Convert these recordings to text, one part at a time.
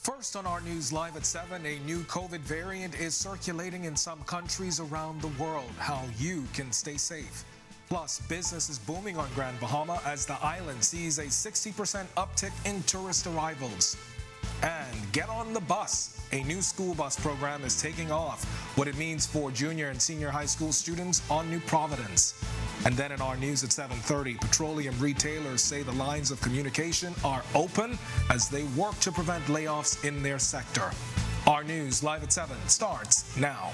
First on our news live at 7, a new COVID variant is circulating in some countries around the world. How you can stay safe. Plus, business is booming on Grand Bahama as the island sees a 60% uptick in tourist arrivals. And get on the bus. A new school bus program is taking off. What it means for junior and senior high school students on New Providence. And then in our news at 7:30, petroleum retailers say the lines of communication are open as they work to prevent layoffs in their sector. Our news live at 7 starts now.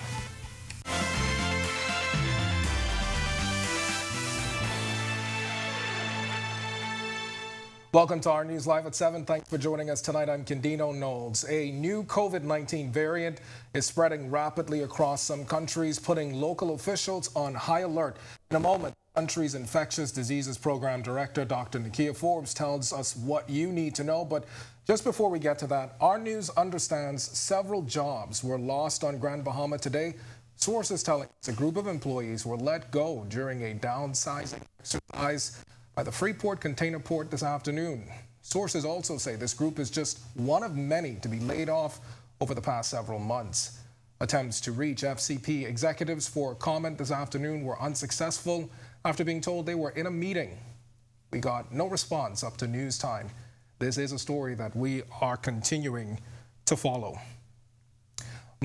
Welcome to our news live at 7. Thanks for joining us tonight. I'm Candino Knowles. A new COVID-19 variant is spreading rapidly across some countries, putting local officials on high alert. In a moment, the country's infectious diseases program director, Dr. Nakia Forbes, tells us what you need to know. But just before we get to that, our news understands several jobs were lost on Grand Bahama today. Sources telling us a group of employees were let go during a downsizing exercise by the Freeport Container Port this afternoon. Sources also say this group is just one of many to be laid off over the past several months. Attempts to reach FCP executives for comment this afternoon were unsuccessful after being told they were in a meeting. We got no response up to news time. This is a story that we are continuing to follow.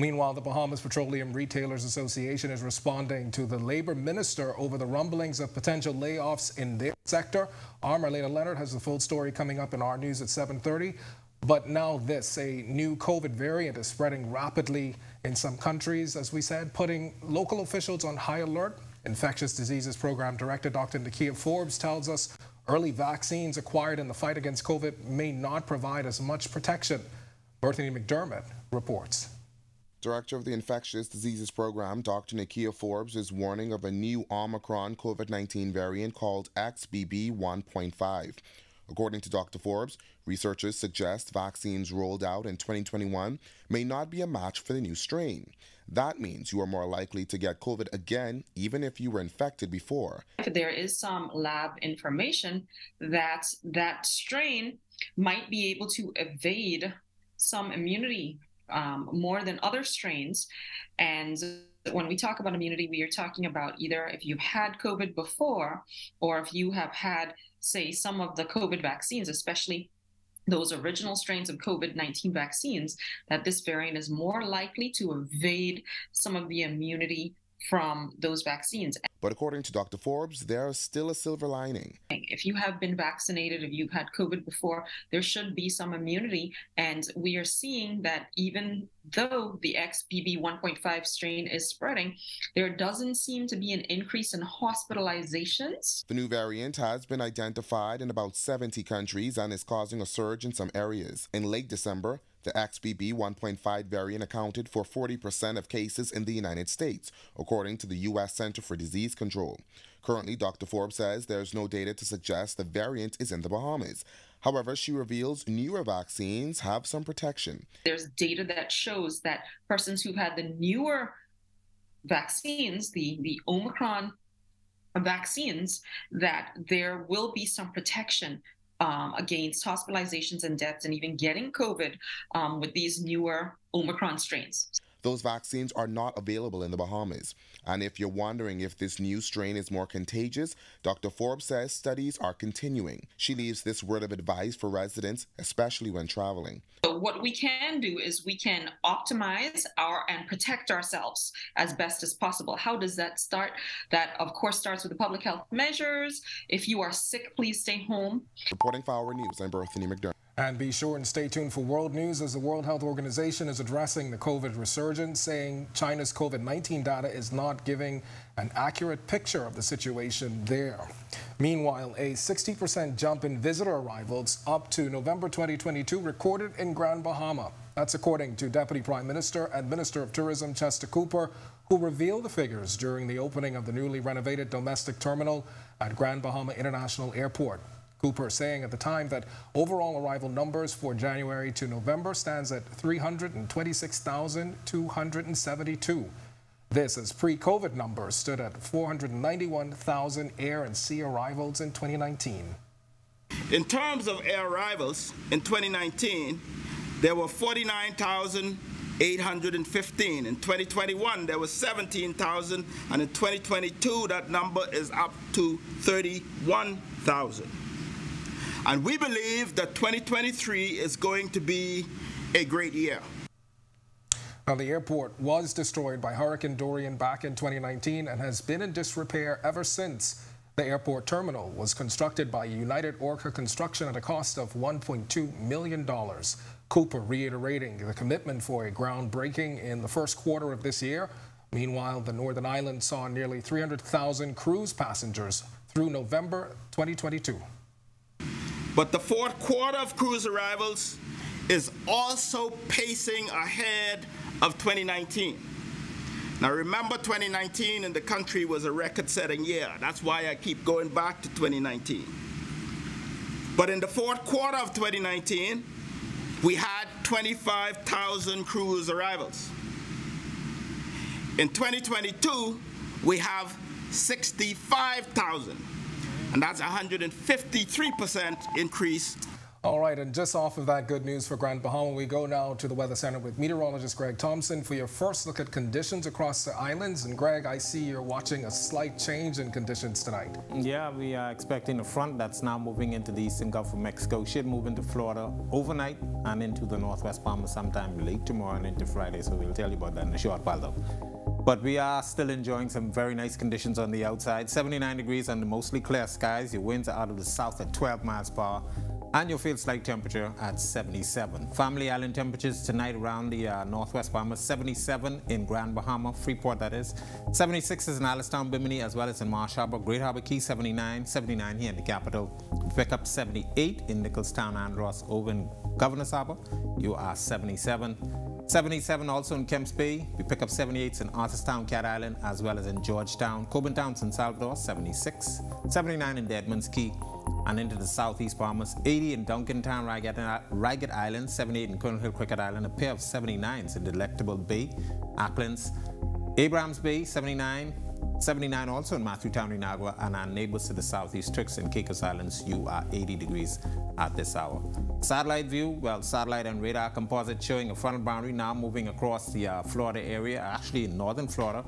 Meanwhile, the Bahamas Petroleum Retailers Association is responding to the labor minister over the rumblings of potential layoffs in their sector. Our Marlena Leonard has the full story coming up in our news at 7:30. But now this, a new COVID variant is spreading rapidly in some countries, as we said, putting local officials on high alert. Infectious Diseases Program Director Dr. Nakia Forbes tells us early vaccines acquired in the fight against COVID may not provide as much protection. Berthany McDermott reports. Director of the Infectious Diseases Program, Dr. Nakia Forbes, is warning of a new Omicron COVID-19 variant called XBB 1.5. According to Dr. Forbes, researchers suggest vaccines rolled out in 2021 may not be a match for the new strain. That means you are more likely to get COVID again, even if you were infected before. There is some lab information that that strain might be able to evade some immunity more than other strains. And when we talk about immunity, we are talking about either if you've had COVID before or if you have had, say, some of the COVID vaccines, especially those original strains of COVID-19 vaccines, that this variant is more likely to evade some of the immunity from those vaccines. But according to Dr. Forbes, there is still a silver lining. If you have been vaccinated, if you've had COVID before, there should be some immunity. And we are seeing that even though the XBB 1.5 strain is spreading, there doesn't seem to be an increase in hospitalizations. The new variant has been identified in about 70 countries and is causing a surge in some areas. In late December, the XBB 1.5 variant accounted for 40% of cases in the United States, according to the U.S. Center for Disease Control. Currently, Dr. Forbes says there's no data to suggest the variant is in the Bahamas. However, she reveals newer vaccines have some protection. There's data that shows that persons who've had the newer vaccines, the Omicron vaccines, that there will be some protection against hospitalizations and deaths and even getting COVID with these newer Omicron strains. Those vaccines are not available in the Bahamas. And if you're wondering if this new strain is more contagious, Dr. Forbes says studies are continuing. She leaves this word of advice for residents, especially when traveling. So what we can do is we can optimize and protect ourselves as best as possible. How does that start? That, of course, starts with the public health measures. If you are sick, please stay home. Reporting for Our News, I'm Berthany McDermott. And be sure and stay tuned for world news as the World Health Organization is addressing the COVID resurgence, saying China's COVID-19 data is not giving an accurate picture of the situation there. Meanwhile, a 60% jump in visitor arrivals up to November 2022 recorded in Grand Bahama. That's according to Deputy Prime Minister and Minister of Tourism Chester Cooper, who revealed the figures during the opening of the newly renovated domestic terminal at Grand Bahama International Airport. Cooper saying at the time that overall arrival numbers for January to November stands at 326,272. This as pre-COVID numbers stood at 491,000 air and sea arrivals in 2019. In terms of air arrivals in 2019, there were 49,815. In 2021, there was 17,000, and in 2022, that number is up to 31,000. And we believe that 2023 is going to be a great year. Now, the airport was destroyed by Hurricane Dorian back in 2019 and has been in disrepair ever since. The airport terminal was constructed by United Orca Construction at a cost of $1.2 million. Cooper reiterating the commitment for a groundbreaking in the first quarter of this year. Meanwhile, the Northern Island saw nearly 300,000 cruise passengers through November 2022. But the fourth quarter of cruise arrivals is also pacing ahead of 2019. Now remember, 2019 in the country was a record-setting year. That's why I keep going back to 2019. But in the fourth quarter of 2019, we had 25,000 cruise arrivals. In 2022, we have 65,000, and that's a 153% increase. All right, and just off of that good news for Grand Bahama, we go now to the Weather Center with meteorologist Greg Thompson for your first look at conditions across the islands. And Greg, I see you're watching a slight change in conditions tonight. Yeah, we are expecting a front that's now moving into the eastern Gulf of Mexico. Should move into Florida overnight and into the northwest Bahamas sometime late tomorrow and into Friday. So we'll tell you about that in a short while though. But we are still enjoying some very nice conditions on the outside. 79 degrees under mostly clear skies. Your winds are out of the south at 12 miles per hour. And you'll feel slight temperature at 77. Family Island temperatures tonight around the northwest Bahamas, 77 in Grand Bahama, Freeport that is. 76 is in Alistown, Bimini, as well as in Marsh Harbor, Great Harbor Key, 79 here in the capital. We pick up 78 in Nicholstown and Ross. Over in Governor's Harbor, you are 77. 77 also in Kemps Bay. We pick up 78 in Arthurstown, Cat Island, as well as in Georgetown. Coburn Town, San Salvador, 76. 79 in Deadman's Key. And into the southeast Bahamas, 80 in Duncantown, Ragged Island, 78 in Colonel Hill, Cricket Island, a pair of 79s in Delectable Bay, Acklands, Abrahams Bay, 79, 79 also in Matthewtown, Inagua, and our neighbors to the southeast, Turks and Caicos Islands, you are 80 degrees at this hour. Satellite view, well, satellite and radar composite showing a frontal boundary now moving across the Florida area, actually in northern Florida.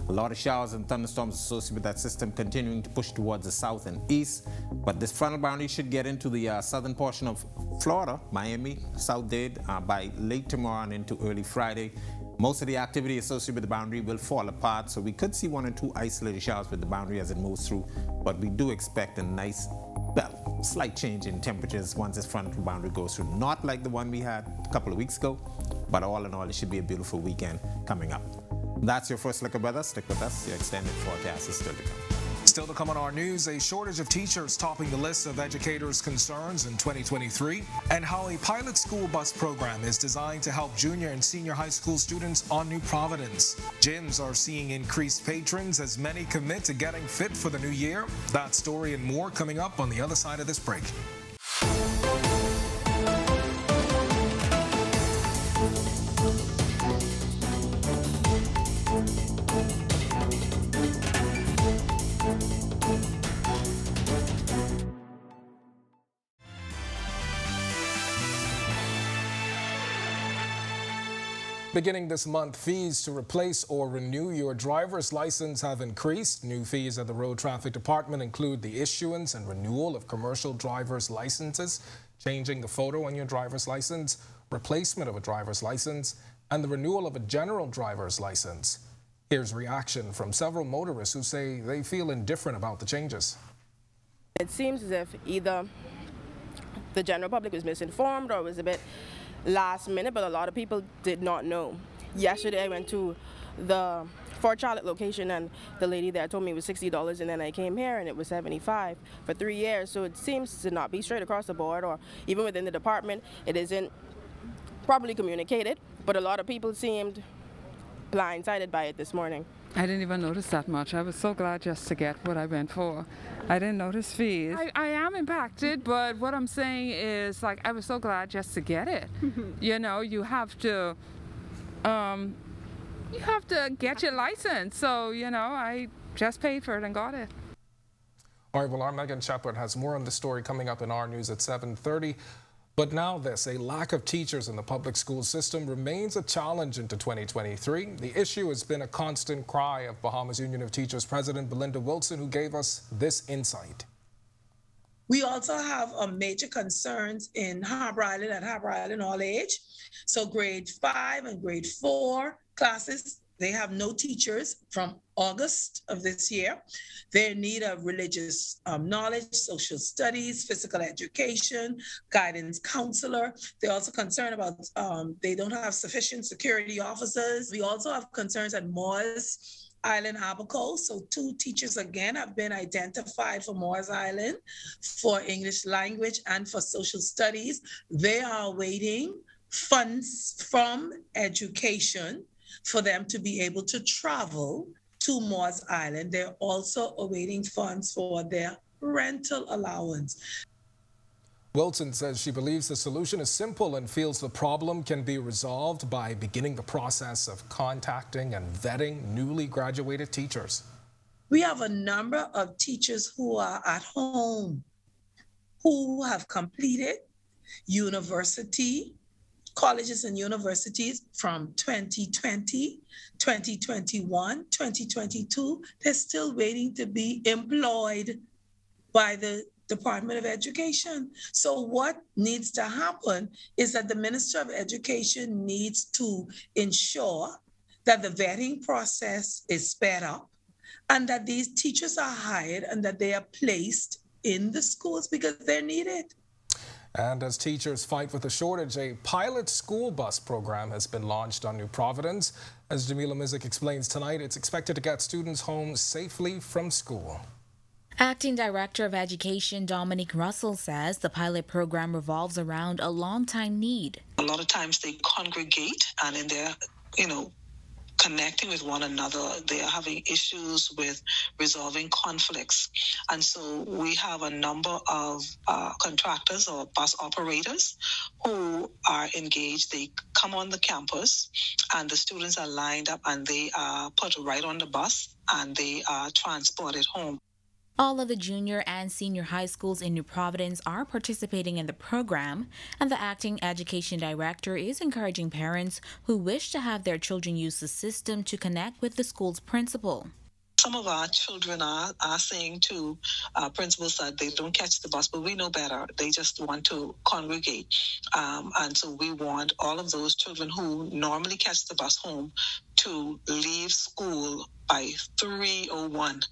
A lot of showers and thunderstorms associated with that system continuing to push towards the south and east. But this frontal boundary should get into the southern portion of Florida, Miami, South Dade, by late tomorrow and into early Friday. Most of the activity associated with the boundary will fall apart, so we could see 1 or 2 isolated showers with the boundary as it moves through, but we do expect a nice, well, slight change in temperatures once this frontal boundary goes through. Not like the one we had a couple of weeks ago, but all in all, it should be a beautiful weekend coming up. That's your first look at weather. Stick with us. Your extended forecast is still to come. Still to come on our news, a shortage of teachers topping the list of educators' concerns in 2023, and how a pilot school bus program is designed to help junior and senior high school students on New Providence. Gyms are seeing increased patrons as many commit to getting fit for the new year. That story and more coming up on the other side of this break. Beginning this month, fees to replace or renew your driver's license have increased. New fees at the Road Traffic Department include the issuance and renewal of commercial driver's licenses, changing the photo on your driver's license, replacement of a driver's license, and the renewal of a general driver's license. Here's reaction from several motorists who say they feel indifferent about the changes. It seems as if either the general public was misinformed or was a bit last minute, but a lot of people did not know. Yesterday I went to the Fort Charlotte location and the lady there told me it was $60, and then I came here and it was $75 for 3 years. So it seems to not be straight across the board, or even within the department it isn't properly communicated, but a lot of people seemed blindsided by it this morning. I didn't even notice that much. I was so glad just to get what I went for. I didn't notice fees. I am impacted, but what I'm saying is, like, I was so glad just to get it. You know, you have to get your license. So, you know, I just paid for it and got it. All right, well, our Megan Shepard has more on the story coming up in our news at 7:30. But now this, a lack of teachers in the public school system remains a challenge into 2023. The issue has been a constant cry of Bahamas Union of Teachers President Belinda Wilson, who gave us this insight. We also have major concerns in Harbor Island and Harbor Island all age. So grade 5 and grade 4 classes, they have no teachers from August of this year. They're in need of religious knowledge, social studies, physical education, guidance counselor. They're also concerned about they don't have sufficient security officers. We also have concerns at Moores Island Harbor Coast. So 2 teachers again have been identified for Moores Island for English language and for social studies. They are awaiting funds from education for them to be able to travel to Moores Island. They're also awaiting funds for their rental allowance. Wilson says she believes the solution is simple and feels the problem can be resolved by beginning the process of contacting and vetting newly graduated teachers. We have a number of teachers who are at home, who have completed colleges and universities from 2020, 2021, 2022. They're still waiting to be employed by the Department of Education. So what needs to happen is that the Minister of Education needs to ensure that the vetting process is sped up and that these teachers are hired and that they are placed in the schools because they're needed. And as teachers fight with a shortage, a pilot school bus program has been launched on New Providence. As Jamila Mizik explains tonight, it's expected to get students home safely from school. Acting Director of Education Dominique Russell says the pilot program revolves around a long-time need. A lot of times they congregate and in their, connecting with one another, they are having issues with resolving conflicts. And so we have a number of contractors or bus operators who are engaged. They come on the campus and the students are lined up and they are put right on the bus and they are transported home. All of the junior and senior high schools in New Providence are participating in the program, and the acting education director is encouraging parents who wish to have their children use the system to connect with the school's principal. Some of our children are saying to principals that they don't catch the bus, but we know better. They just want to congregate. And so we want all of those children who normally catch the bus home to leave school by 3:01.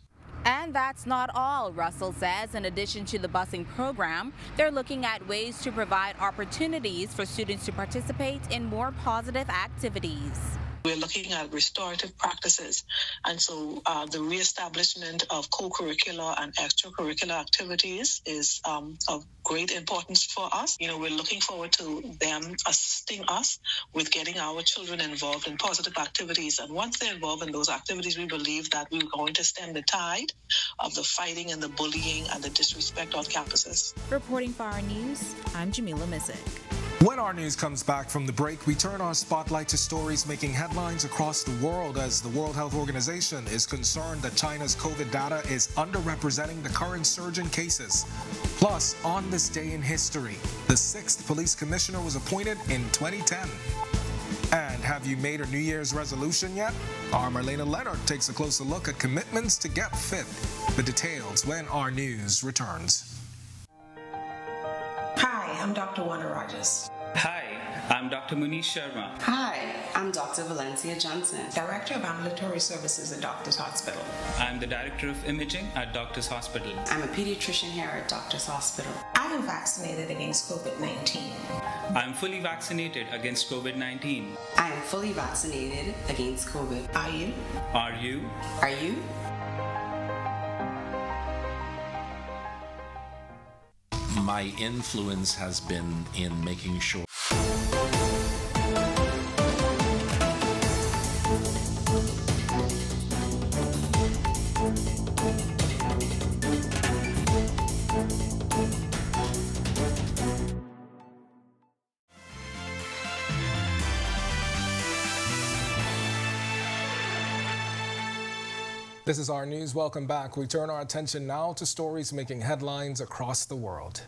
And that's not all, Russell says. In addition to the busing program, they're looking at ways to provide opportunities for students to participate in more positive activities. We're looking at restorative practices. And so the reestablishment of co-curricular and extracurricular activities is of great importance for us. We're looking forward to them assisting us with getting our children involved in positive activities. And once they're involved in those activities, we believe that we're going to stem the tide of the fighting and the bullying and the disrespect on campuses. Reporting for Our News, I'm Jamila Mizik. When Our News comes back from the break, we turn our spotlight to stories making headlines across the world as the World Health Organization is concerned that China's COVID data is underrepresenting the current surge in cases. Plus, on this day in history, the 6th police commissioner was appointed in 2010. And have you made a New Year's resolution yet? Our Marlena Leonard takes a closer look at commitments to get fit. The details when Our News returns. Hi, I'm Dr. Wanda Rogers. Hi, I'm Dr. Munish Sharma. Hi, I'm Dr. Valencia Johnson, Director of Ambulatory Services at Doctors Hospital. I'm the Director of Imaging at Doctors Hospital. I'm a pediatrician here at Doctors Hospital. I am vaccinated against COVID-19. I'm fully vaccinated against COVID-19. I am fully vaccinated against COVID. Are you? Are you? Are you? My influence has been in making sure. This is Our News. Welcome back. We turn our attention now to stories making headlines across the world.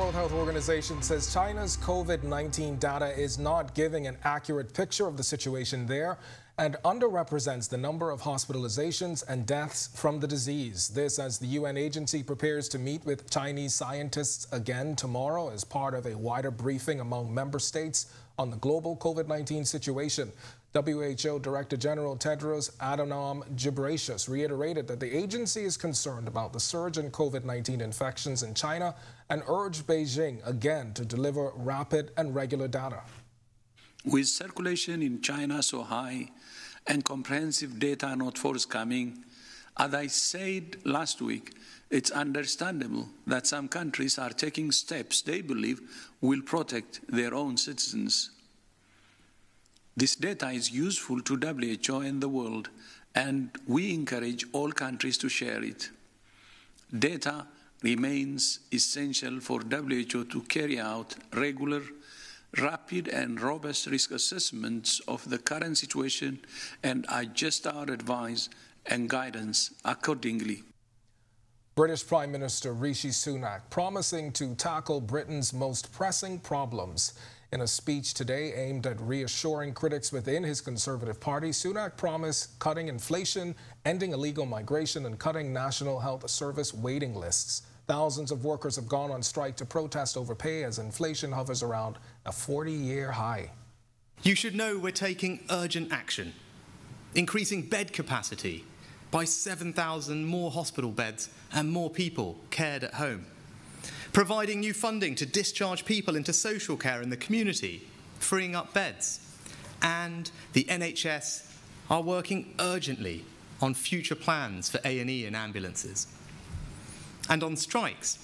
World Health Organization says China's COVID-19 data is not giving an accurate picture of the situation there and underrepresents the number of hospitalizations and deaths from the disease. This as the UN agency prepares to meet with Chinese scientists again tomorrow as part of a wider briefing among member states on the global COVID-19 situation. WHO Director General Tedros Adhanom Ghebreyesus reiterated that the agency is concerned about the surge in COVID-19 infections in China and urged Beijing again to deliver rapid and regular data. With circulation in China so high and comprehensive data not forthcoming, as I said last week, it's understandable that some countries are taking steps they believe will protect their own citizens. This data is useful to WHO and the world, and we encourage all countries to share it. Data remains essential for WHO to carry out regular, rapid and robust risk assessments of the current situation and adjust our advice and guidance accordingly. British Prime Minister Rishi Sunak promising to tackle Britain's most pressing problems. In a speech today aimed at reassuring critics within his Conservative Party, Sunak promised cutting inflation, ending illegal migration and cutting National Health Service waiting lists. Thousands of workers have gone on strike to protest over pay as inflation hovers around a 40-year high. You should know we're taking urgent action, increasing bed capacity by 7,000 more hospital beds and more people cared at home, providing new funding to discharge people into social care in the community, freeing up beds, and the NHS are working urgently on future plans for A&E and ambulances. And on strikes,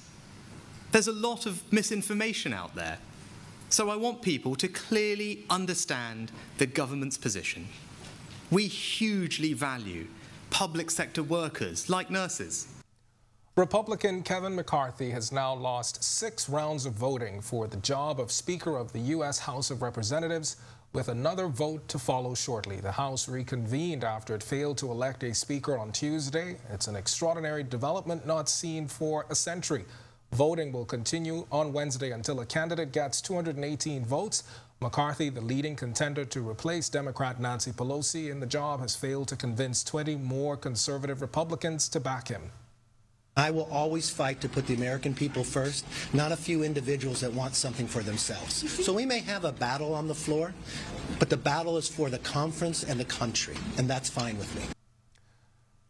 there's a lot of misinformation out there, so I want people to clearly understand the government's position. We hugely value public sector workers like nurses. Republican Kevin McCarthy has now lost 6 rounds of voting for the job of Speaker of the U.S. House of Representatives, with another vote to follow shortly. The House reconvened after it failed to elect a Speaker on Tuesday. It's an extraordinary development not seen for a century. Voting will continue on Wednesday until a candidate gets 218 votes. McCarthy, the leading contender to replace Democrat Nancy Pelosi in the job, has failed to convince 20 more conservative Republicans to back him. I will always fight to put the American people first, not a few individuals that want something for themselves. So we may have a battle on the floor, but the battle is for the conference and the country, and that's fine with me.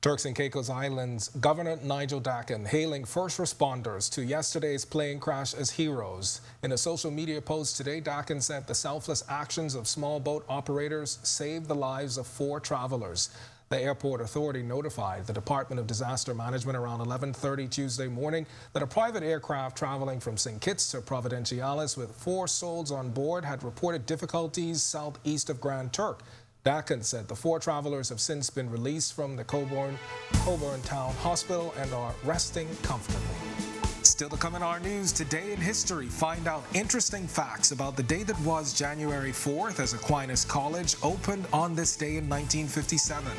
Turks and Caicos Islands Governor Nigel Dakin hailing first responders to yesterday's plane crash as heroes. In a social media post today, Dakin said the selfless actions of small boat operators saved the lives of 4 travelers. The airport authority notified the Department of Disaster Management around 11:30 Tuesday morning that a private aircraft traveling from St. Kitts to Providenciales with 4 souls on board had reported difficulties southeast of Grand Turk. Dakin said the 4 travelers have since been released from the Coburn Town Hospital and are resting comfortably. Still to come in our news, Today in History, find out interesting facts about the day that was January 4th as Aquinas College opened on this day in 1957.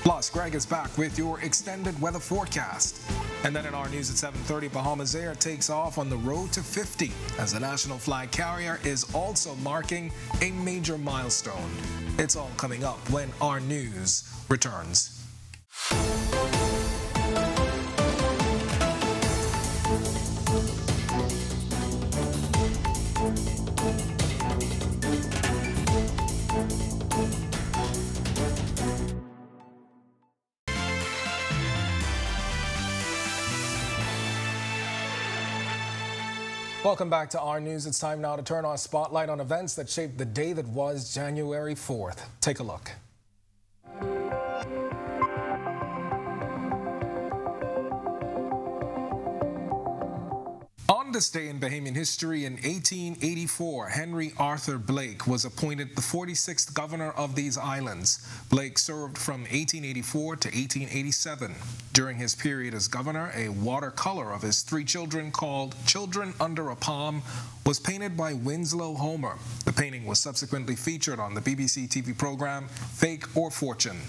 Plus, Greg is back with your extended weather forecast. And then in our news at 7:30, Bahamas Air takes off on the road to 50 as the national flag carrier is also marking a major milestone. It's all coming up when our news returns. Welcome back to our news. It's time now to turn our spotlight on events that shaped the day that was January 4th. Take a look. On this day in Bahamian history, in 1884, Henry Arthur Blake was appointed the 46th governor of these islands. Blake served from 1884 to 1887. During his period as governor, a watercolor of his 3 children called Children Under a Palm was painted by Winslow Homer. The painting was subsequently featured on the BBC TV program Fake or Fortune.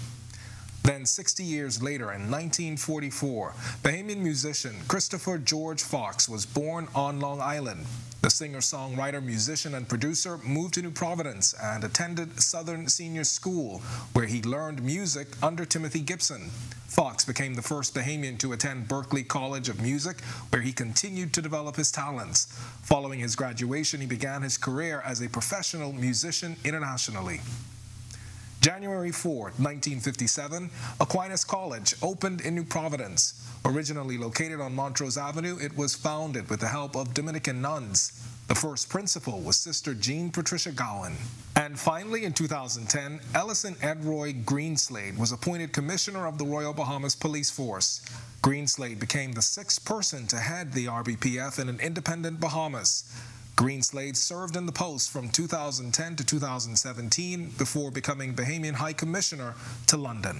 Then 60 years later, in 1944, Bahamian musician Christopher George Fox was born on Long Island. The singer-songwriter, musician, and producer moved to New Providence and attended Southern Senior School, where he learned music under Timothy Gibson. Fox became the first Bahamian to attend Berklee College of Music, where he continued to develop his talents. Following his graduation, he began his career as a professional musician internationally. January 4, 1957, Aquinas College opened in New Providence. Originally located on Montrose Avenue, it was founded with the help of Dominican nuns. The first principal was Sister Jean Patricia Gowan. And finally, in 2010, Ellison Edroy Greenslade was appointed Commissioner of the Royal Bahamas Police Force. Greenslade became the 6th person to head the RBPF in an independent Bahamas. Greenslade served in the post from 2010 to 2017 before becoming Bahamian High Commissioner to London.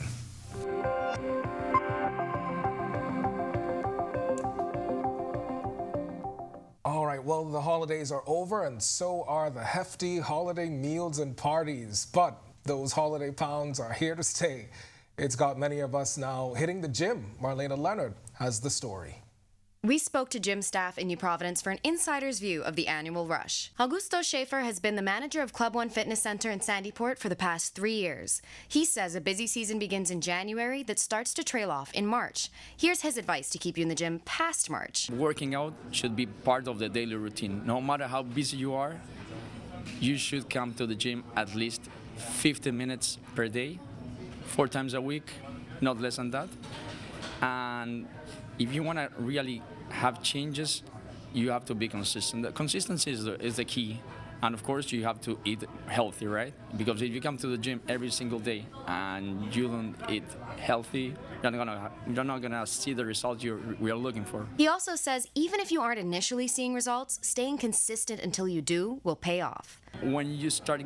All right, well, the holidays are over, and so are the hefty holiday meals and parties. But those holiday pounds are here to stay. It's got many of us now hitting the gym. Marlena Leonard has the story. We spoke to gym staff in New Providence for an insider's view of the annual rush. Augusto Schaefer has been the manager of Club One Fitness Center in Sandyport for the past 3 years. He says a busy season begins in January that starts to trail off in March. Here's his advice to keep you in the gym past March. Working out should be part of the daily routine. No matter how busy you are, you should come to the gym at least 15 minutes per day, 4 times a week, not less than that. And if you want to really have changes, you have to be consistent. The consistency is the key. And of course, you have to eat healthy, right? Because if you come to the gym every single day and you don't eat healthy, you're not gonna see the results we are looking for. He also says even if you aren't initially seeing results, staying consistent until you do will pay off. When you start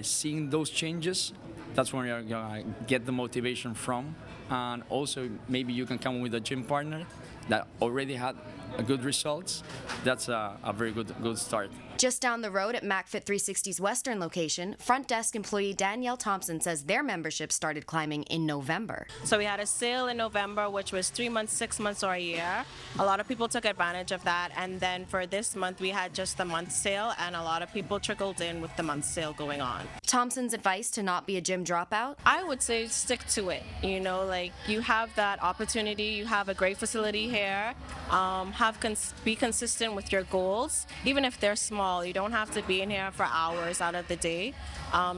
seeing those changes, that's when you're gonna get the motivation from. And also, maybe you can come with a gym partner that already had good results. That's a very good start. Just down the road at MacFit 360's Western location, front desk employee Danielle Thompson says their membership started climbing in November. So we had a sale in November, which was 3 months, 6 months, or a year. A lot of people took advantage of that. And then for this month, we had just the month sale, and a lot of people trickled in with the month sale going on. Thompson's advice to not be a gym dropout? I would say stick to it. You know, like you have that opportunity, you have a great facility here. Be consistent with your goals, even if they're small. You don't have to be in here for hours out of the day.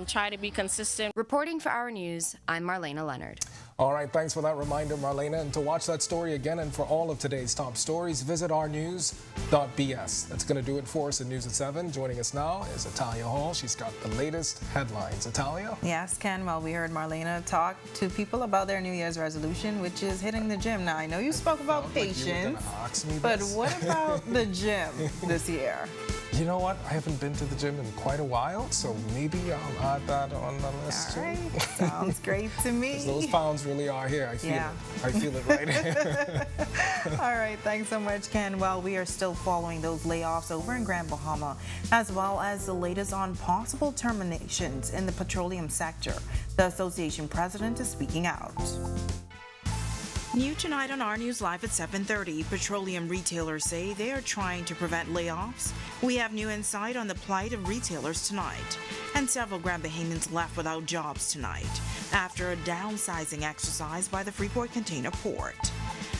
Try to be consistent. Reporting for Our News, I'm Marlena Leonard. All right, thanks for that reminder, Marlena. And to watch that story again and for all of today's top stories, visit ournews.bs. That's going to do it for us in News at 7. Joining us now is Atalia Hall. She's got the latest headlines. Atalia? Yes, Ken. Well, we heard Marlena talk to people about their New Year's resolution, which is hitting the gym. Now, I know you spoke about patience, but what about the gym this year? You know what? I haven't been to the gym in quite a while, so maybe I'll add that on the list. All right. Sounds great to me. Those pounds really are here. I feel it. I feel it right here. All right. Thanks so much, Ken. Well, we are still following those layoffs over in Grand Bahama, as well as the latest on possible terminations in the petroleum sector. The association president is speaking out. New tonight on Our News Live at 7:30, petroleum retailers say they are trying to prevent layoffs. We have new insight on the plight of retailers tonight. And several Grand Bahamians left without jobs tonight after a downsizing exercise by the Freeport Container Port.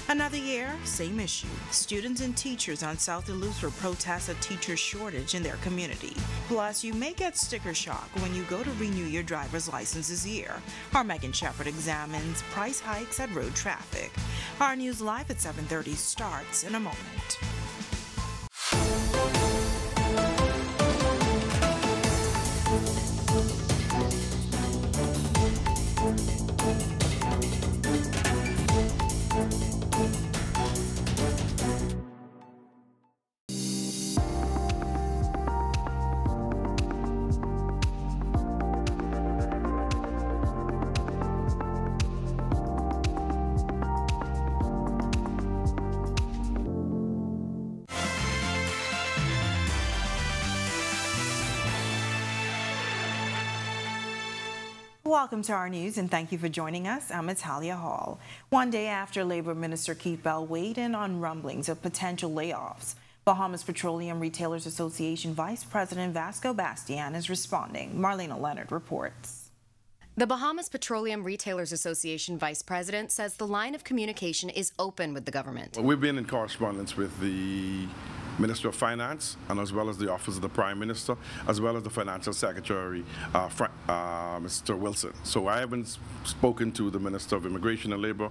Another year, same issue. Students and teachers on South Eleuthera protest a teacher shortage in their community. Plus, you may get sticker shock when you go to renew your driver's license this year. Our Megan Shepard examines price hikes at road traffic. Our News Live at 7:30 starts in a moment. Welcome to our news and thank you for joining us. I'm Italia Hall. One day after Labor Minister Keith Bell weighed in on rumblings of potential layoffs, Bahamas Petroleum Retailers Association Vice President Vasco Bastian is responding. Marlena Leonard reports. The Bahamas Petroleum Retailers Association Vice President says the line of communication is open with the government. Well, we've been in correspondence with the Minister of Finance and as well as the Office of the Prime Minister, as well as the Financial Secretary, Mr. Wilson. So I haven't spoken to the Minister of Immigration and Labor.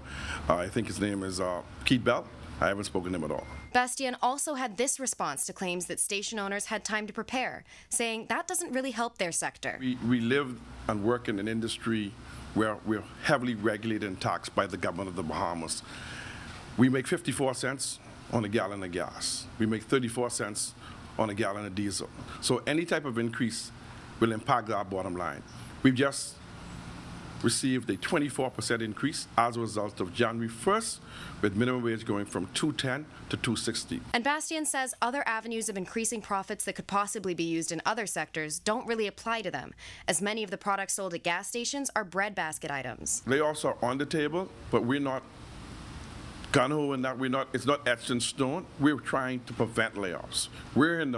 I think his name is Keith Bell. I haven't spoken to him at all. Bastian also had this response to claims that station owners had time to prepare, saying that doesn't really help their sector. We live and work in an industry where we're heavily regulated and taxed by the government of the Bahamas. We make 54 cents on a gallon of gas. We make 34 cents on a gallon of diesel. So any type of increase will impact our bottom line. We've just received a 24% increase as a result of January 1st, with minimum wage going from $2.10 to $2.60. And Bastian says other avenues of increasing profits that could possibly be used in other sectors don't really apply to them, as many of the products sold at gas stations are breadbasket items. Layoffs are on the table, but we're not gung-ho in that it's not etched in stone. We're trying to prevent layoffs. We're in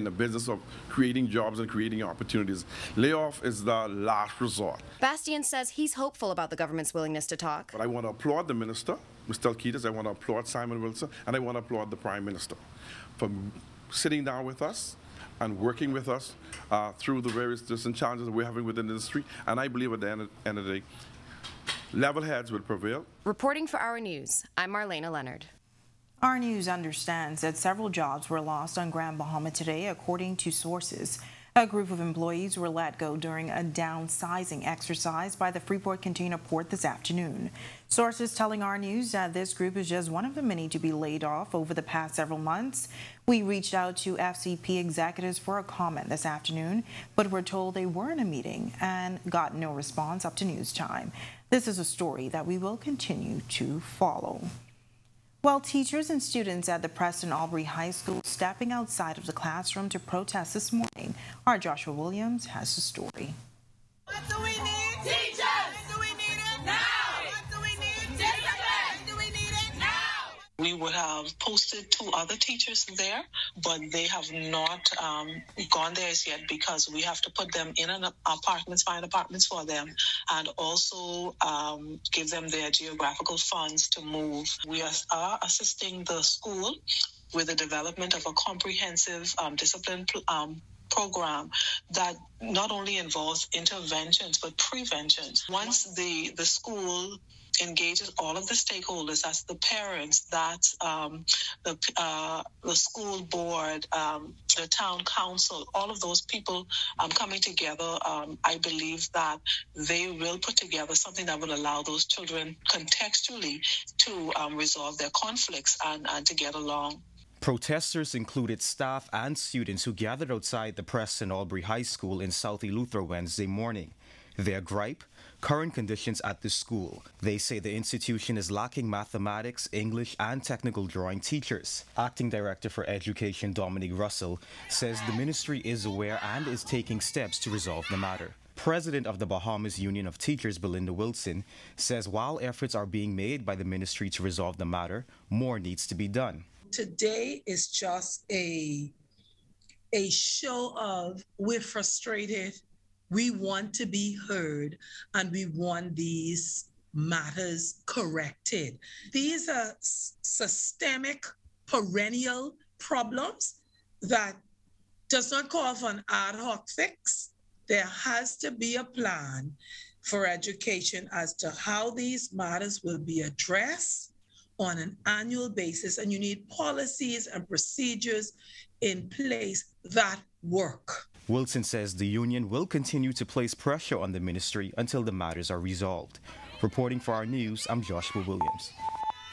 the business of creating jobs and creating opportunities. Layoff is the last resort. Bastian says he's hopeful about the government's willingness to talk. But I want to applaud the minister, Mr. Alquitas. I want to applaud Simon Wilson, and I want to applaud the Prime Minister for sitting down with us and working with us through the various different challenges that we're having within the industry. And I believe at the end of the day, level heads will prevail. Reporting for Our News, I'm Marlena Leonard. Our News understands that several jobs were lost on Grand Bahama today, according to sources. A group of employees were let go during a downsizing exercise by the Freeport Container Port this afternoon. Sources telling Our News that this group is just one of the many to be laid off over the past several months. We reached out to FCP executives for a comment this afternoon, but were told they were in a meeting and got no response up to news time. This is a story that we will continue to follow. Well, teachers and students at the Preston Albury High School stepping outside of the classroom to protest this morning. Our Joshua Williams has the story. What do we need? Teachers! When do we need it? Now! What do we need? Discipline! When do we need it? Now! We would have posted 2 other teachers there, but they have not gone there as yet because we have to put them in an apartments, find apartments for them, and also give them their geographical funds to move. We are assisting the school with the development of a comprehensive discipline program that not only involves interventions but preventions. Once the school engages all of the stakeholders, that's the parents, that's the school board, the town council, all of those people coming together, I believe that they will put together something that will allow those children contextually to resolve their conflicts and to get along. Protesters included staff and students who gathered outside the Preston Albury High School in South Eleuthera Wednesday morning. Their gripe? Current conditions at the school. They say the institution is lacking mathematics, English, and technical drawing teachers. Acting Director for Education Dominic Russell says the ministry is aware and is taking steps to resolve the matter. President of the Bahamas Union of Teachers, Belinda Wilson, says while efforts are being made by the ministry to resolve the matter, more needs to be done. Today is just a show of we're frustrated, we want to be heard, and we want these matters corrected. These are systemic, perennial problems that does not call for an ad hoc fix. There has to be a plan for education as to how these matters will be addressed on an annual basis, and you need policies and procedures in place that work. Wilson says the union will continue to place pressure on the ministry until the matters are resolved. Reporting for Our News, I'm Joshua Williams.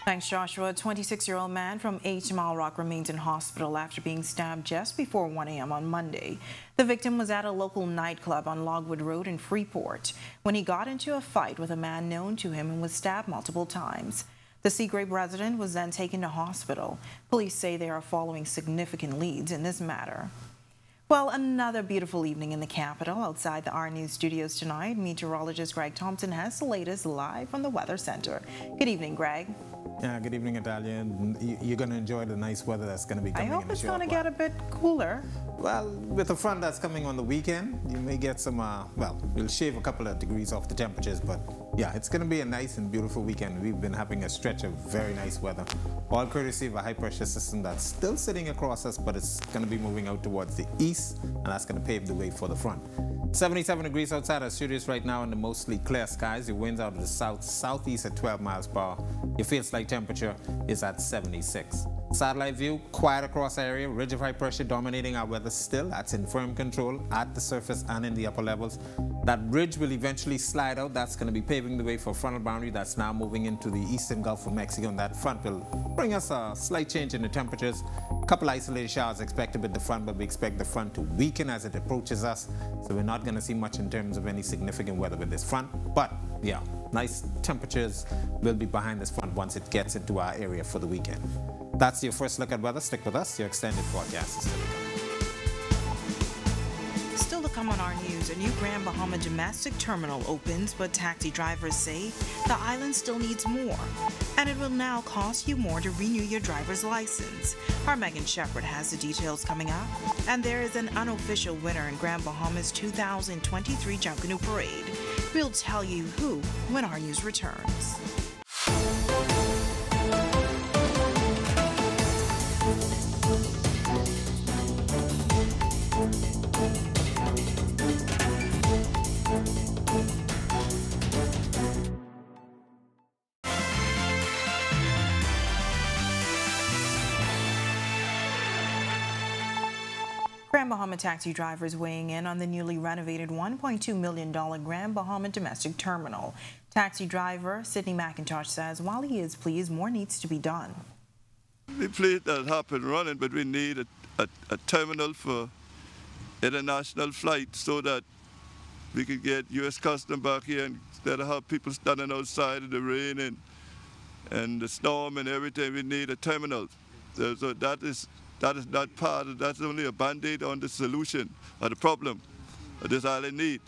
Thanks, Joshua. A 26-year-old man from 8 Mile Rock remains in hospital after being stabbed just before 1 a.m. on Monday. The victim was at a local nightclub on Logwood Road in Freeport when he got into a fight with a man known to him and was stabbed multiple times. The Seagrape resident was then taken to hospital. Police say they are following significant leads in this matter. Well, another beautiful evening in the capital. Outside the Our News studios tonight, meteorologist Greg Thompson has the latest live from the Weather Center. Good evening, Greg. Yeah, good evening, Natalia. You're going to enjoy the nice weather that's going to be coming in. I hope it's going to get a bit cooler. Well, with the front that's coming on the weekend, you may get some, well, we'll shave a couple of degrees off the temperatures, but yeah, it's going to be a nice and beautiful weekend. We've been having a stretch of very nice weather, all courtesy of a high-pressure system that's still sitting across us, but it's going to be moving out towards the east, and that's going to pave the way for the front. 77 degrees outside our studios right now in the mostly clear skies. The winds out of the southeast at 12 miles per hour. Your feels-like temperature is at 76. Satellite view, quiet across our area. Ridge of high pressure dominating our weather still. That's in firm control at the surface and in the upper levels. That ridge will eventually slide out. That's going to be paving the way for a frontal boundary that's now moving into the eastern Gulf of Mexico. And that front will bring us a slight change in the temperatures. A couple isolated showers expected with the front, but we expect the front to weaken as it approaches us. So we're not going to see much in terms of any significant weather with this front. But yeah, nice temperatures will be behind this front once it gets into our area for the weekend. That's your first look at weather. Stick with us. Your extended forecast is still to come. Still to come on Our News, a new Grand Bahama domestic terminal opens, but taxi drivers say the island still needs more. And it will now cost you more to renew your driver's license. Our Megan Shepherd has the details coming up. And there is an unofficial winner in Grand Bahama's 2023 Junkanoo Parade. We'll tell you who when Our News returns. Grand Bahama taxi drivers weighing in on the newly renovated $1.2 million Grand Bahama domestic terminal. Taxi driver Sidney McIntosh says while he is pleased, more needs to be done. We're pleased that it's up and running, but we need a terminal for international flights so that we could get U.S. Customs back here instead of have people standing outside in the rain and the storm and everything. We need a terminal. So that is not part of, that's only a band-aid on the solution or the problem of this island need.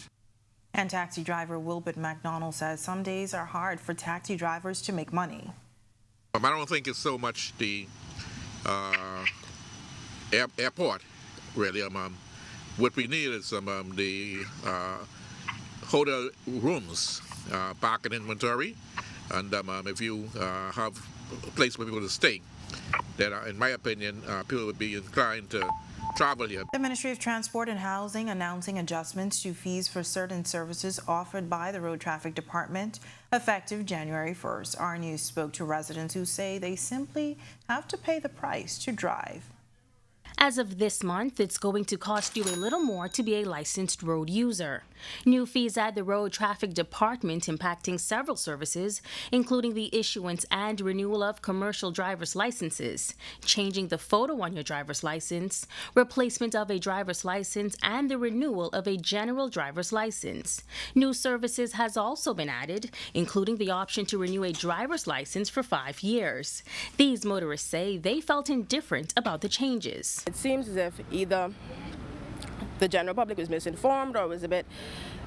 And taxi driver Wilbert McDonald says some days are hard for taxi drivers to make money. I don't think it's so much the airport, really. What we need is the hotel rooms, parking inventory, and if you have a place for people to stay, then in my opinion, people would be inclined to travel here. The Ministry of Transport and Housing announcing adjustments to fees for certain services offered by the Road Traffic Department effective January 1st. Our News spoke to residents who say they simply have to pay the price to drive. As of this month, it's going to cost you a little more to be a licensed road user. New fees at the Road Traffic Department impacting several services, including the issuance and renewal of commercial driver's licenses, changing the photo on your driver's license, replacement of a driver's license, and the renewal of a general driver's license. New services has also been added, including the option to renew a driver's license for 5 years. These motorists say they felt indifferent about the changes. It seems as if either the general public was misinformed or was a bit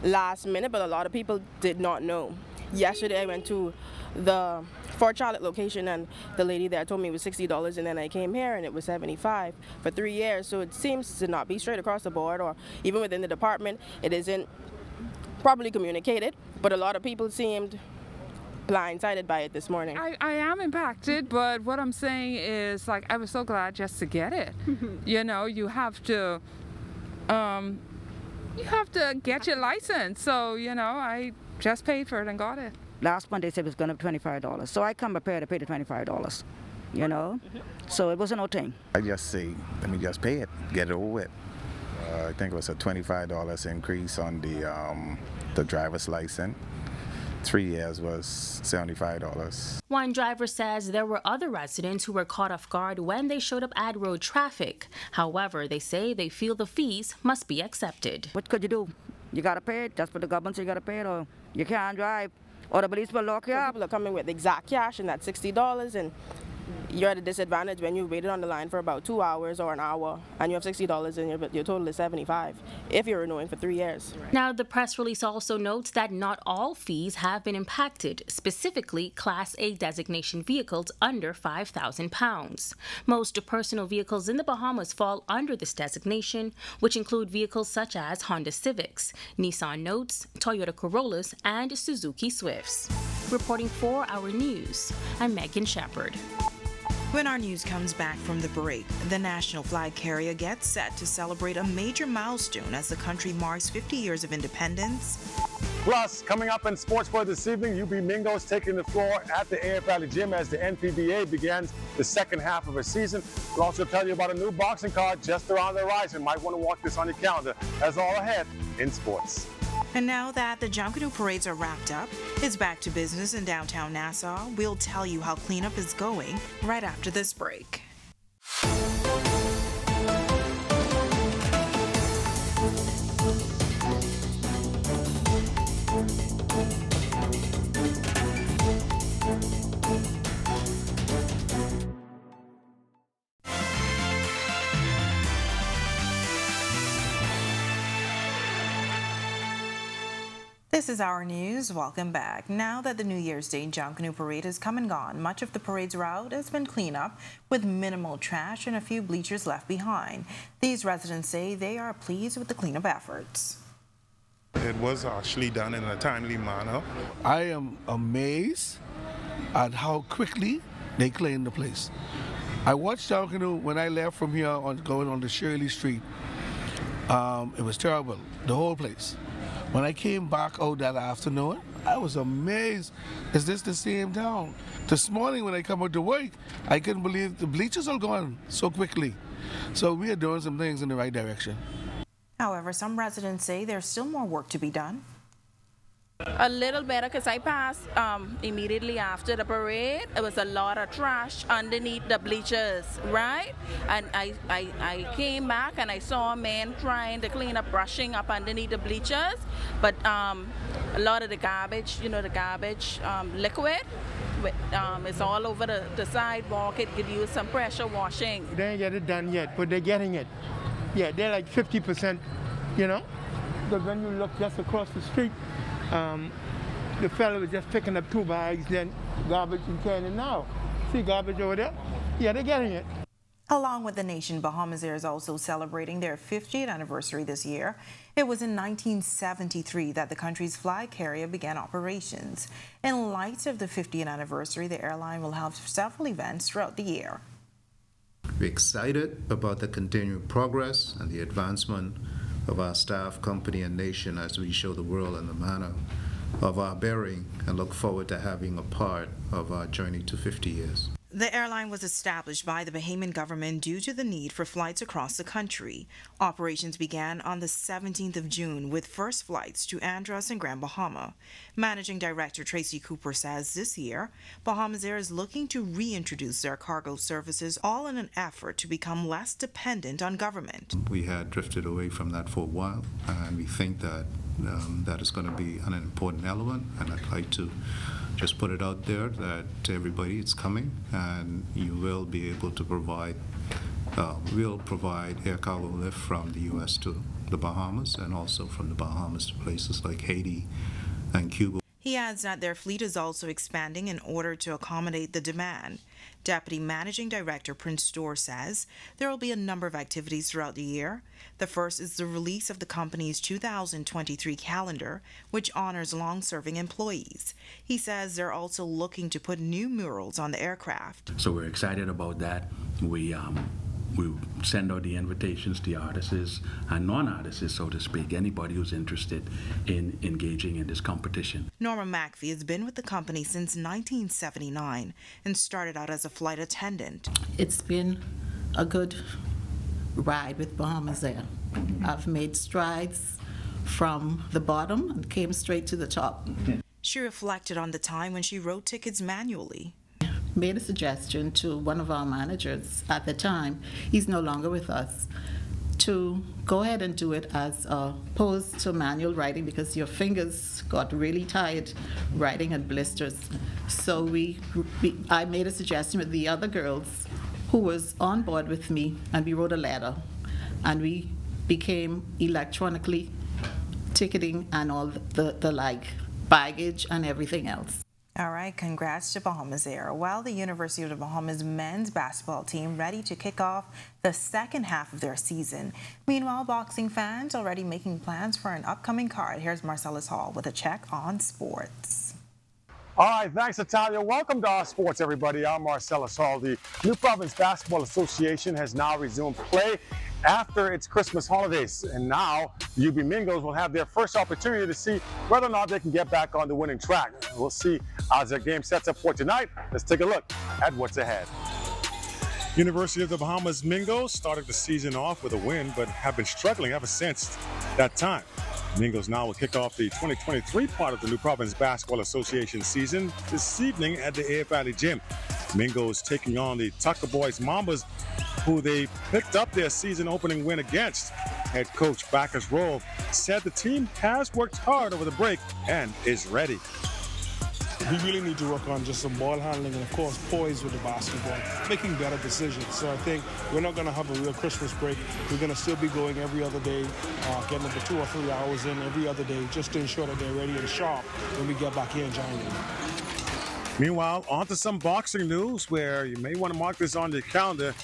last minute, but a lot of people did not know. Yesterday I went to the Fort Charlotte location and the lady there told me it was $60, and then I came here and it was $75 for 3 years. So it seems to not be straight across the board, or even within the department it isn't properly communicated, but a lot of people seemed blindsided by it this morning. I am impacted, but what I'm saying is, like, I was so glad just to get it. You know, you have to get your license. So, you know, I just paid for it and got it. Last month they said it was going to be $25. So I come prepared to pay the $25, you know? So it wasn't no thing. I just say, let me just pay it, get it over with. I think it was a $25 increase on the driver's license. 3 years was $75. One driver says there were other residents who were caught off guard when they showed up at road traffic. However, they say they feel the fees must be accepted. What could you do? You got to pay it. That's what the government says you got to pay it, or you can't drive, or the police will lock you up. People are coming with exact cash and that's $60, and you're at a disadvantage when you waited on the line for about 2 hours or an hour and you have $60 and your total is $75 if you're renewing for 3 years. Now, the press release also notes that not all fees have been impacted, specifically Class A designation vehicles under 5,000 pounds. Most personal vehicles in the Bahamas fall under this designation, which include vehicles such as Honda Civics, Nissan Notes, Toyota Corollas, and Suzuki Swifts. Reporting for Our News, I'm Megan Shepard. When our news comes back from the break, the national flag carrier gets set to celebrate a major milestone as the country marks 50 years of independence. Plus, coming up in Sports for this evening, UB Mingo's taking the floor at the AF Valley Gym as the NPBA begins the second half of a season. We'll also tell you about a new boxing card just around the horizon. Might want to walk this on your calendar. That's all ahead in sports. And now that the Jam Canoe parades are wrapped up, it's back to business in downtown Nassau. We'll tell you how cleanup is going right after this break. This is Our News. Welcome back. Now that the New Year's Day Jam Canoe Parade has come and gone, much of the parade's route has been cleaned up with minimal trash and a few bleachers left behind. These residents say they are pleased with the cleanup efforts. It was actually done in a timely manner. I am amazed at how quickly they cleaned the place. I watched Jam Canoe when I left from here going on to Shirley Street. It was terrible, the whole place. When I came back out that afternoon, I was amazed. Is this the same town? This morning when I come out to work, I couldn't believe the bleachers are gone so quickly. So we are doing some things in the right direction. However, some residents say there's still more work to be done. A little better because I passed immediately after the parade. There was a lot of trash underneath the bleachers, right? And I came back and I saw a man trying to clean up, brushing up underneath the bleachers. But a lot of the garbage, you know, the garbage liquid, it's all over the sidewalk. It could use some pressure washing. They ain't get it done yet, but they're getting it. Yeah, they're like 50%, you know? Because when you look just across the street, the fellow was just picking up 2 bags, then garbage and canning now. See garbage over there? Yeah, they're getting it. Along with the nation, Bahamas Air is also celebrating their 50th anniversary this year. It was in 1973 that the country's flag carrier began operations. In light of the 50th anniversary, the airline will have several events throughout the year. We're excited about the continued progress and the advancement of our staff, company, and nation as we show the world in the manner of our bearing and look forward to having a part of our journey to 50 years. The airline was established by the Bahamian government due to the need for flights across the country. Operations began on the 17th of June with first flights to Andros and Grand Bahama. Managing Director Tracy Cooper says this year, Bahamas Air is looking to reintroduce their cargo services, all in an effort to become less dependent on government. We had drifted away from that for a while, and we think that that is going to be an important element, and I'd like to just put it out there that to everybody it's coming, and you will be able to provide, we'll provide air cargo lift from the U.S. to the Bahamas, and also from the Bahamas to places like Haiti and Cuba. He adds that their fleet is also expanding in order to accommodate the demand. Deputy Managing Director Prince Storr says there will be a number of activities throughout the year. The first is the release of the company's 2023 calendar, which honors long-serving employees. He says they're also looking to put new murals on the aircraft. So we're excited about that. We send out the invitations to the artists and non-artists, so to speak, anybody who's interested in engaging in this competition. Norma McPhee has been with the company since 1979 and started out as a flight attendant. It's been a good ride with Bahamas Air. I've made strides from the bottom and came straight to the top. She reflected on the time when she wrote tickets manually. Made a suggestion to one of our managers at the time, he's no longer with us, to go ahead and do it as opposed to manual writing because your fingers got really tired writing at blisters. So I made a suggestion with the other girls who was on board with me, and we wrote a letter, and we became electronically ticketing and all the like, baggage and everything else. All right, congrats to Bahamas Air. Well, the University of the Bahamas men's basketball team ready to kick off the second half of their season. Meanwhile, boxing fans already making plans for an upcoming card. Here's Marcellus Hall with a check on sports. All right, thanks, Natalia. Welcome to Our Sports, everybody. I'm Marcellus Hall. The New Province Basketball Association has now resumed play after its Christmas holidays. And now, the UB Mingos will have their first opportunity to see whether or not they can get back on the winning track. We'll see as their game sets up for tonight. Let's take a look at what's ahead. University of the Bahamas Mingos started the season off with a win, but have been struggling ever since that time. Mingos now will kick off the 2023 part of the New Province Basketball Association season this evening at the Air Valley Gym. Mingos taking on the Tucker Boys Mambas, who they picked up their season opening win against. Head coach Bacchus Rove said the team has worked hard over the break and is ready. We really need to work on just some ball handling and, of course, poise with the basketball, making better decisions. So I think we're not going to have a real Christmas break. We're going to still be going every other day, getting about 2 or 3 hours in every other day, just to ensure that they're ready and sharp when we get back here in January. Meanwhile, on to some boxing news where you may want to mark this on your calendar.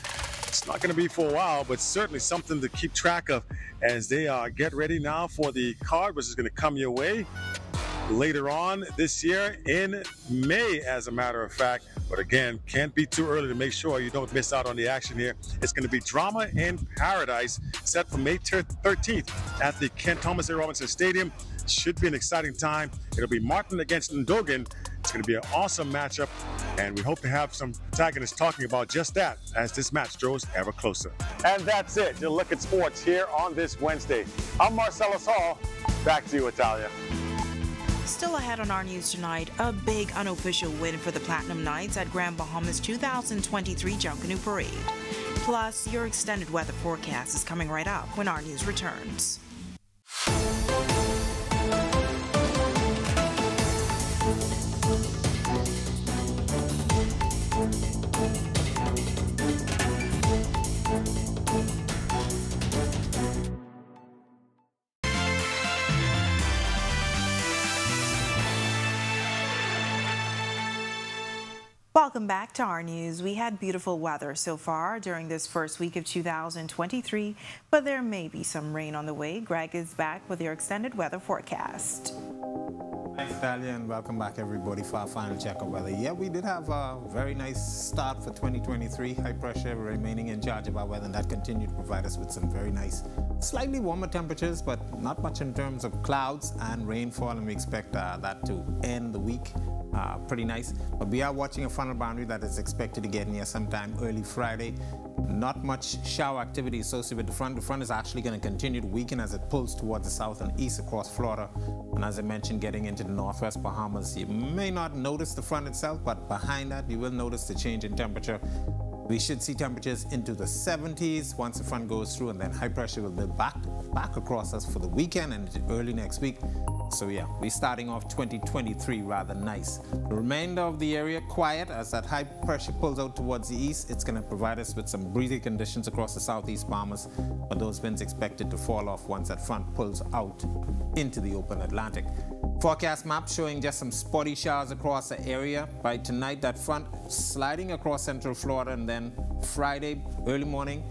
It's not going to be for a while, but certainly something to keep track of as they get ready now for the card, which is going to come your way later on this year in May, as a matter of fact. But again, can't be too early to make sure you don't miss out on the action here. It's going to be Drama in Paradise, set for May 13th at the Ken Thomas A. Robinson Stadium. Should be an exciting time. It'll be Martin against Ndogan. It's going to be an awesome matchup, and we hope to have some protagonists talking about just that as this match draws ever closer. And that's it. Your look at sports here on this Wednesday. I'm Marcellus Hall. Back to you, Italia. Still ahead on our news tonight, a big unofficial win for the Platinum Knights at Grand Bahamas 2023 Junkanoo Parade. Plus, your extended weather forecast is coming right up when our news returns. Welcome back to our news. We had beautiful weather so far during this first week of 2023, but there may be some rain on the way. Greg is back with your extended weather forecast. Thanks, Talia, and welcome back, everybody, for our final check of weather. Yeah, we did have a very nice start for 2023. High pressure remaining in charge of our weather, and that continued to provide us with some very nice, slightly warmer temperatures, but not much in terms of clouds and rainfall, and we expect that to end the week pretty nice. But we are watching a frontal boundary that is expected to get near sometime early Friday. Not much shower activity associated with the front. The front is actually going to continue to weaken as it pulls towards the south and east across Florida. And as I mentioned, getting into the northwest Bahamas, you may not notice the front itself, but behind that, you will notice the change in temperature. We should see temperatures into the 70s once the front goes through, and then high pressure will be back across us for the weekend and early next week. So yeah, we're starting off 2023 rather nice. The remainder of the area quiet as that high pressure pulls out towards the east. It's going to provide us with some breezy conditions across the southeast Bahamas, but those winds expected to fall off once that front pulls out into the open Atlantic. Forecast map showing just some spotty showers across the area. By tonight, that front sliding across central Florida, and then Friday early morning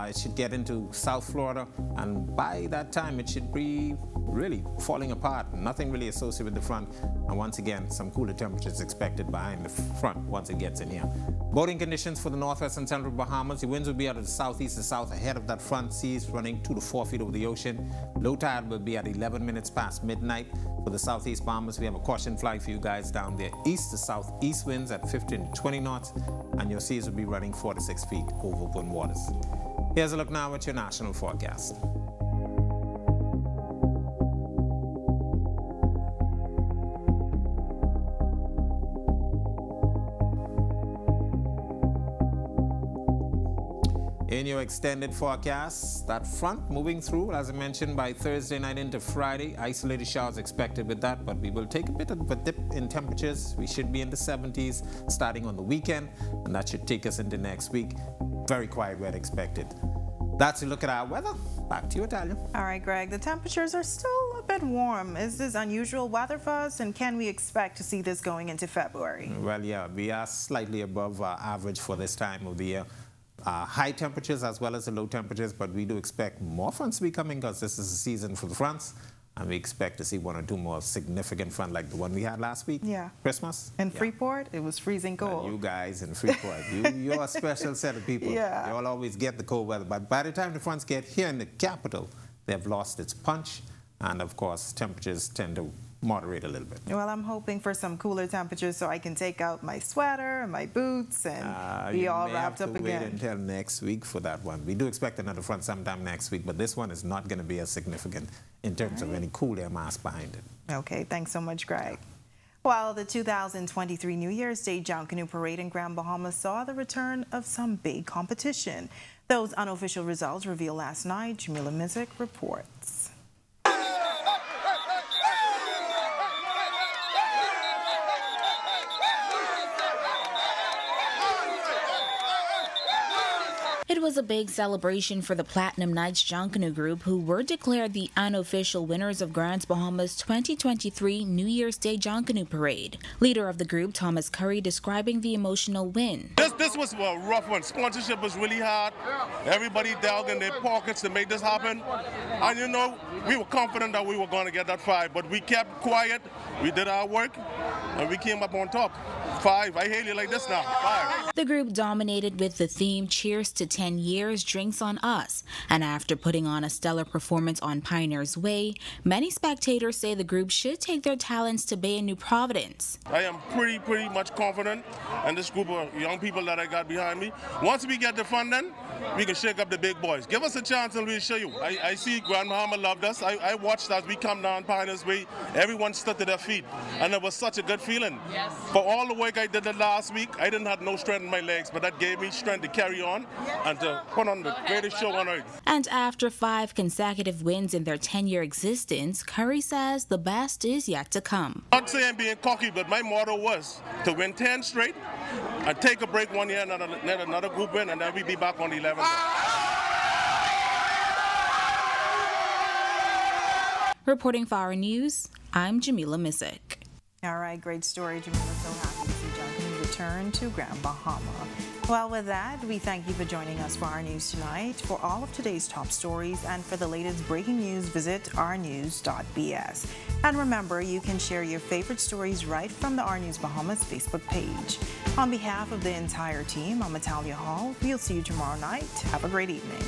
it should get into South Florida, and by that time it should be really falling apart. Nothing really associated with the front, and once again some cooler temperatures expected behind the front once it gets in here. Boating conditions for the northwest and central Bahamas. The winds will be out of the southeast and south ahead of that front. Seas running 2 to 4 feet over the ocean. Low tide will be at 11 minutes past midnight. For the southeast Bahamas, we have a caution flag for you guys down there. East to southeast winds at 15 to 20 knots, and your seas will be running 4 to 6 feet over open waters. Here's a look now at your national forecast. In your extended forecast, that front moving through, as I mentioned, by Thursday night into Friday. Isolated showers expected with that, but we will take a bit of a dip in temperatures. We should be in the 70s starting on the weekend, and that should take us into next week. Very quiet weather expected. That's a look at our weather. Back to you, Italia. All right, Greg, the temperatures are still a bit warm. Is this unusual weather for us, and can we expect to see this going into February? Well, yeah, we are slightly above average for this time of the year. High temperatures as well as the low temperatures, but we do expect more fronts to be coming because this is the season for the fronts, and we expect to see one or two more significant fronts like the one we had last week. Yeah. Christmas. In Freeport, it was freezing cold. You guys in Freeport, you're a special set of people. Yeah. You all always get the cold weather, but by the time the fronts get here in the capital, they've lost its punch, and of course, temperatures tend to moderate a little bit. Well, I'm hoping for some cooler temperatures so I can take out my sweater and my boots and be all wrapped up again. Wait until next week for that one. We do expect another front sometime next week, but this one is not going to be as significant in terms of any cool air mass behind it. Okay, thanks so much, Greg. Well, the 2023 New Year's Day John Canoe Parade in Grand Bahamas saw the return of some big competition. Those unofficial results revealed last night. Jamila Mizik reports. It was a big celebration for the Platinum Nights John Canoe Group, who were declared the unofficial winners of Grand Bahamas 2023 New Year's Day John Canoe Parade. Leader of the group, Thomas Curry, describing the emotional win. This was a rough one. Sponsorship was really hard. Everybody dug in their pockets to make this happen. And you know, we were confident that we were going to get that 5, but we kept quiet. We did our work, and we came up on top. 5. I hail you like this now. 5. The group dominated with the theme Cheers to 10 Years, Drinks on Us. And after putting on a stellar performance on Pioneer's Way, many spectators say the group should take their talents to Bay and New Providence. I am pretty much confident in this group of young people that I got behind me. Once we get the funding, we can shake up the big boys. Give us a chance and we'll show you. I see Grand Bahama loved us. I watched as we come down Pioneer's Way. Everyone stood to their feet. And it was such a good feeling. Yes. For all the work I did the last week, I didn't have no strength in my legs, but that gave me strength to carry on and to put on the greatest show on earth. And after 5 consecutive wins in their 10-year existence, Curry says the best is yet to come. I'm not saying being cocky, but my motto was to win 10 straight and take a break one year and another group win, and then we'll be back on the 11th. Reporting for Our News, I'm Jamila Mizik. All right, great story, Jamila. So happy to see John Canoe return to Grand Bahama. Well, with that, we thank you for joining us for Our News tonight. For all of today's top stories and for the latest breaking news, visit ournews.bs. And remember, you can share your favorite stories right from the Our News Bahamas Facebook page. On behalf of the entire team, I'm Natalia Hall. We'll see you tomorrow night. Have a great evening.